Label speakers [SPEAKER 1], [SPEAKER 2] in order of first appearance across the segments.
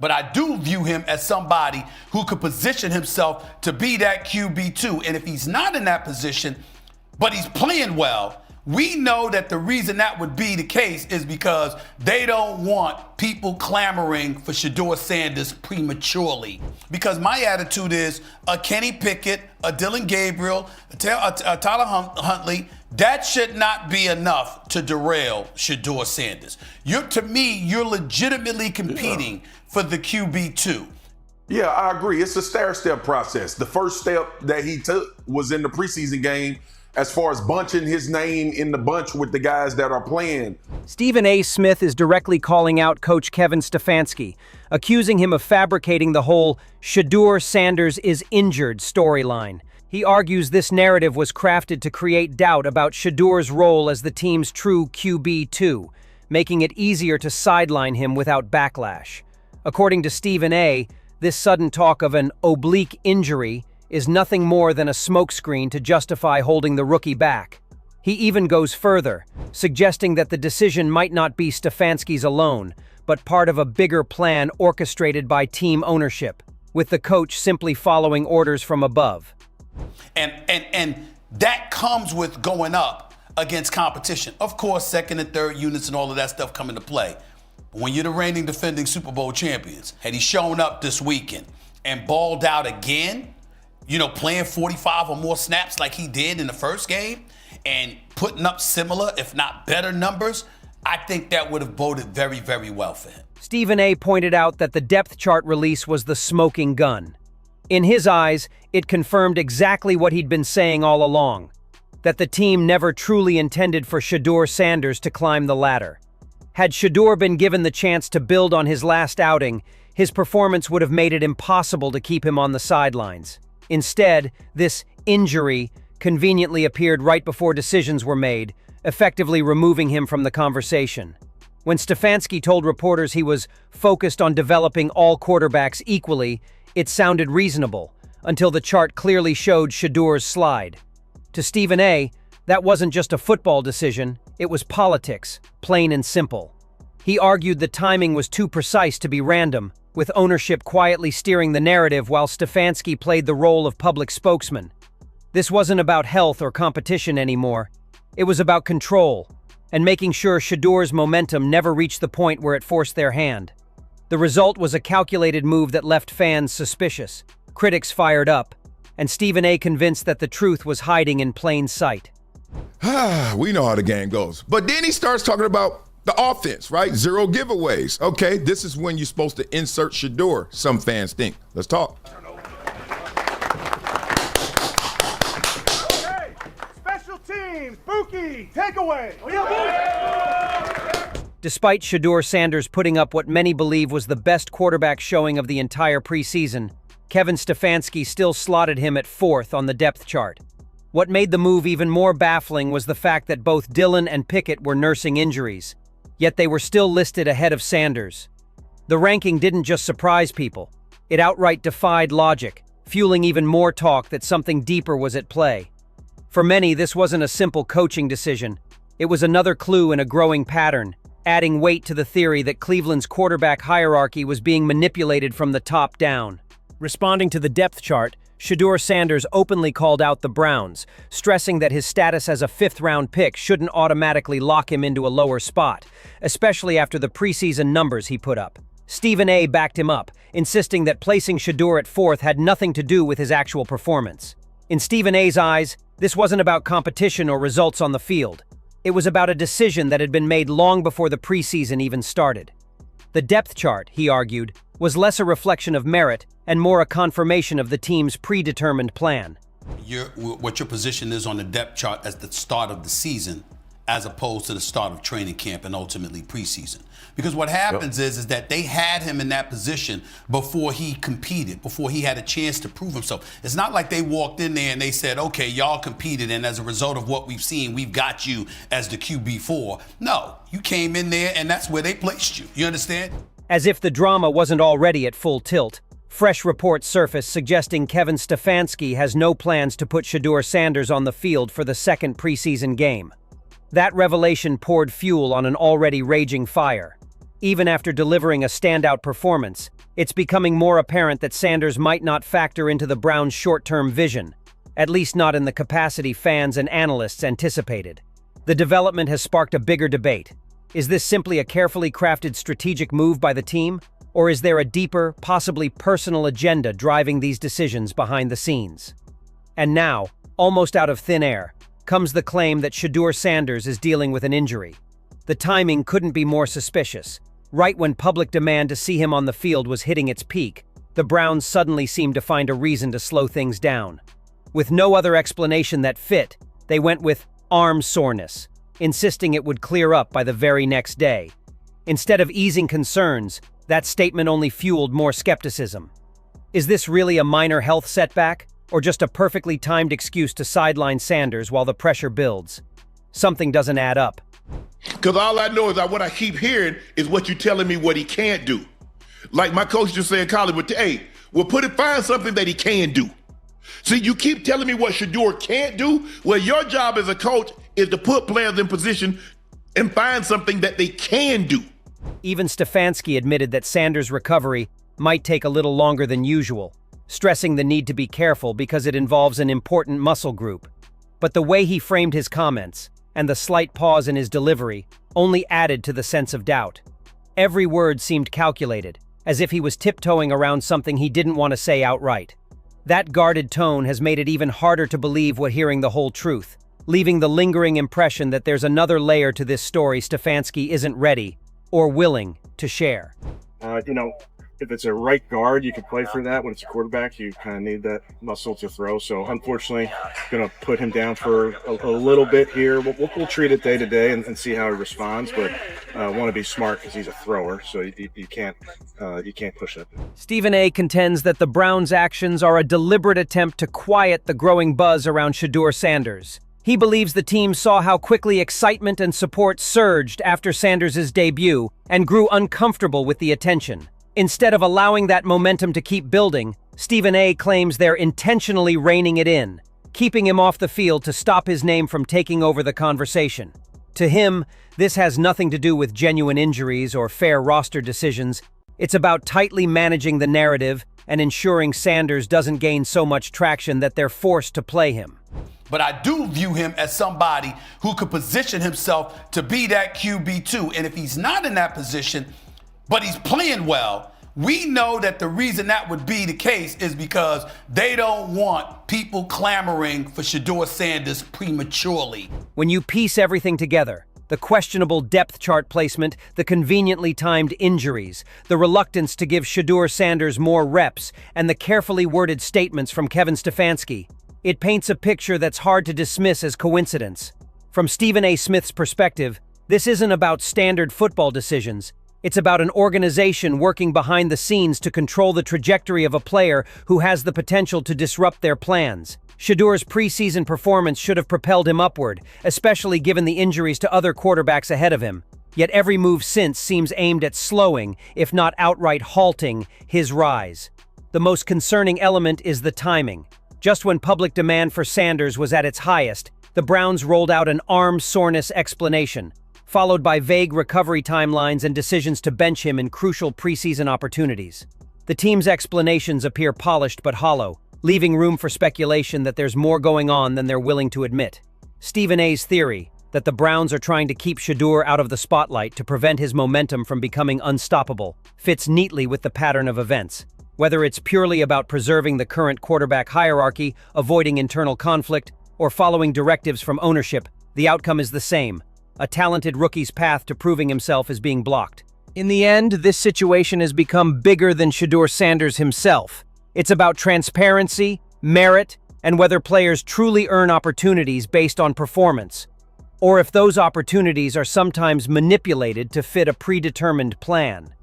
[SPEAKER 1] But I do view him as somebody who could position himself to be that QB2. And if he's not in that position, but he's playing well, we know that the reason that would be the case is because they don't want people clamoring for Shedeur Sanders prematurely. Because my attitude is a Kenny Pickett, a Dylan Gabriel, a Tyler Huntley, that should not be enough to derail Shedeur Sanders. To me, you're legitimately competing for the QB2.
[SPEAKER 2] Yeah, I agree. It's a stair-step process. The first step that he took was in the preseason game as far as bunching his name in the bunch with the guys that are playing.
[SPEAKER 3] Stephen A. Smith is directly calling out Coach Kevin Stefanski, accusing him of fabricating the whole Shedeur Sanders is injured storyline. He argues this narrative was crafted to create doubt about Shedeur's role as the team's true QB2, making it easier to sideline him without backlash. According to Stephen A., this sudden talk of an oblique injury is nothing more than a smokescreen to justify holding the rookie back. He even goes further, suggesting that the decision might not be Stefanski's alone, but part of a bigger plan orchestrated by team ownership, with the coach simply following orders from above.
[SPEAKER 1] And that comes with going up against competition. Of course, second and third units and all of that stuff come into play. But when you're the reigning defending Super Bowl champions, had he shown up this weekend and balled out again, playing 45 or more snaps like he did in the first game and putting up similar, if not better numbers, I think that would have boded very, very well for him.
[SPEAKER 3] Stephen A. pointed out that the depth chart release was the smoking gun. In his eyes, it confirmed exactly what he'd been saying all along, that the team never truly intended for Shedeur Sanders to climb the ladder. Had Shedeur been given the chance to build on his last outing, his performance would have made it impossible to keep him on the sidelines. Instead, this injury conveniently appeared right before decisions were made, effectively removing him from the conversation. When Stefanski told reporters he was focused on developing all quarterbacks equally, it sounded reasonable, until the chart clearly showed Shedeur's slide. To Stephen A., that wasn't just a football decision, it was politics, plain and simple. He argued the timing was too precise to be random, with ownership quietly steering the narrative while Stefanski played the role of public spokesman. This wasn't about health or competition anymore. It was about control, and making sure Shedeur's momentum never reached the point where it forced their hand. The result was a calculated move that left fans suspicious, critics fired up, and Stephen A. convinced that the truth was hiding in plain sight.
[SPEAKER 4] We know how the game goes. But then he starts talking about the offense, right? 0 giveaways. Okay, this is when you're supposed to insert Shedeur, some fans think. Let's talk.
[SPEAKER 5] Okay, special teams, Buki, takeaway.
[SPEAKER 3] Despite Shedeur Sanders putting up what many believe was the best quarterback showing of the entire preseason, Kevin Stefanski still slotted him at 4th on the depth chart. What made the move even more baffling was the fact that both Dylan and Pickett were nursing injuries, yet they were still listed ahead of Sanders. The ranking didn't just surprise people, it outright defied logic, fueling even more talk that something deeper was at play. For many, this wasn't a simple coaching decision. It was another clue in a growing pattern, adding weight to the theory that Cleveland's quarterback hierarchy was being manipulated from the top down. Responding to the depth chart, Shedeur Sanders openly called out the Browns, stressing that his status as a 5th-round pick shouldn't automatically lock him into a lower spot, especially after the preseason numbers he put up. Stephen A. backed him up, insisting that placing Shedeur at 4th had nothing to do with his actual performance. In Stephen A.'s eyes, this wasn't about competition or results on the field. It was about a decision that had been made long before the preseason even started. The depth chart, he argued, was less a reflection of merit and more a confirmation of the team's predetermined plan.
[SPEAKER 1] What your position is on the depth chart at the start of the season as opposed to the start of training camp and ultimately preseason. Because what happens is that they had him in that position before he competed, before he had a chance to prove himself. It's not like they walked in there and they said, okay, y'all competed, and as a result of what we've seen, we've got you as the QB4. No, you came in there and that's where they placed you. You understand?
[SPEAKER 3] As if the drama wasn't already at full tilt, fresh reports surfaced suggesting Kevin Stefanski has no plans to put Shedeur Sanders on the field for the second preseason game. That revelation poured fuel on an already raging fire. even after delivering a standout performance, it's becoming more apparent that Sanders might not factor into the Browns' short-term vision, at least not in the capacity fans and analysts anticipated. The development has sparked a bigger debate. Is this simply a carefully crafted strategic move by the team, or is there a deeper, possibly personal agenda driving these decisions behind the scenes? And now, almost out of thin air, comes the claim that Shedeur Sanders is dealing with an injury. The timing couldn't be more suspicious. Right when public demand to see him on the field was hitting its peak, the Browns suddenly seemed to find a reason to slow things down. With no other explanation that fit, they went with arm soreness, insisting it would clear up by the very next day. Instead of easing concerns, that statement only fueled more skepticism. Is this really a minor health setback, or just a perfectly timed excuse to sideline Sanders while the pressure builds? Something doesn't add up.
[SPEAKER 6] Because all I know is that what I keep hearing is what you're telling me what he can't do. Like my coach just said in college, but hey, find something that he can do. See, you keep telling me what Shedeur can't do. Well, your job as a coach is to put players in position and find something that they can do.
[SPEAKER 3] Even Stefanski admitted that Sanders' recovery might take a little longer than usual, stressing the need to be careful because it involves an important muscle group. But the way he framed his comments, and the slight pause in his delivery, only added to the sense of doubt. Every word seemed calculated, as if he was tiptoeing around something he didn't want to say outright. That guarded tone has made it even harder to believe what hearing the whole truth, leaving the lingering impression that there's another layer to this story Stefanski isn't ready or willing to share.
[SPEAKER 5] If it's a right guard, you can play for that. When it's a quarterback, you kind of need that muscle to throw. So unfortunately, going to put him down for a little bit here. We'll treat it day to day and see how he responds. But want to be smart because he's a thrower, so you can't push it.
[SPEAKER 3] Stephen A. contends that the Browns' actions are a deliberate attempt to quiet the growing buzz around Shedeur Sanders. He believes the team saw how quickly excitement and support surged after Sanders' debut and grew uncomfortable with the attention. Instead of allowing that momentum to keep building, Stephen A. claims they're intentionally reining it in, keeping him off the field to stop his name from taking over the conversation. To him, this has nothing to do with genuine injuries or fair roster decisions. It's about tightly managing the narrative and ensuring Sanders doesn't gain so much traction that they're forced to play him.
[SPEAKER 1] But I do view him as somebody who could position himself to be that QB2. And if he's not in that position, but he's playing well, we know that the reason that would be the case is because they don't want people clamoring for Shedeur Sanders prematurely.
[SPEAKER 3] When you piece everything together, the questionable depth chart placement, the conveniently timed injuries, the reluctance to give Shedeur Sanders more reps, and the carefully worded statements from Kevin Stefanski, it paints a picture that's hard to dismiss as coincidence. From Stephen A. Smith's perspective, this isn't about standard football decisions. It's about an organization working behind the scenes to control the trajectory of a player who has the potential to disrupt their plans. Shedeur's preseason performance should have propelled him upward, especially given the injuries to other quarterbacks ahead of him. Yet every move since seems aimed at slowing, if not outright halting, his rise. The most concerning element is the timing. Just when public demand for Sanders was at its highest, the Browns rolled out an arm soreness explanation, followed by vague recovery timelines and decisions to bench him in crucial preseason opportunities. The team's explanations appear polished but hollow, leaving room for speculation that there's more going on than they're willing to admit. Stephen A.'s theory, that the Browns are trying to keep Shedeur out of the spotlight to prevent his momentum from becoming unstoppable, fits neatly with the pattern of events. Whether it's purely about preserving the current quarterback hierarchy, avoiding internal conflict, or following directives from ownership, the outcome is the same. A talented rookie's path to proving himself is being blocked. In the end, this situation has become bigger than Shedeur Sanders himself. It's about transparency, merit, and whether players truly earn opportunities based on performance, or if those opportunities are sometimes manipulated to fit a predetermined plan.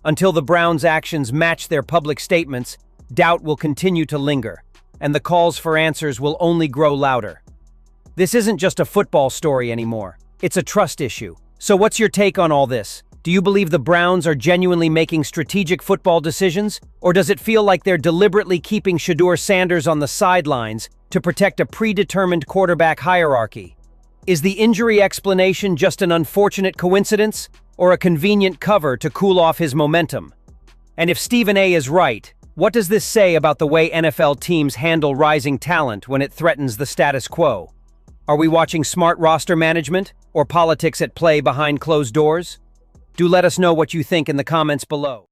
[SPEAKER 3] Until the Browns' actions match their public statements, doubt will continue to linger, and the calls for answers will only grow louder. This isn't just a football story anymore. It's a trust issue. So what's your take on all this? Do you believe the Browns are genuinely making strategic football decisions? Or does it feel like they're deliberately keeping Shedeur Sanders on the sidelines to protect a predetermined quarterback hierarchy? Is the injury explanation just an unfortunate coincidence? or a convenient cover to cool off his momentum? And if Stephen A is right, what does this say about the way NFL teams handle rising talent when it threatens the status quo? Are we watching smart roster management or politics at play behind closed doors? Do let us know what you think in the comments below.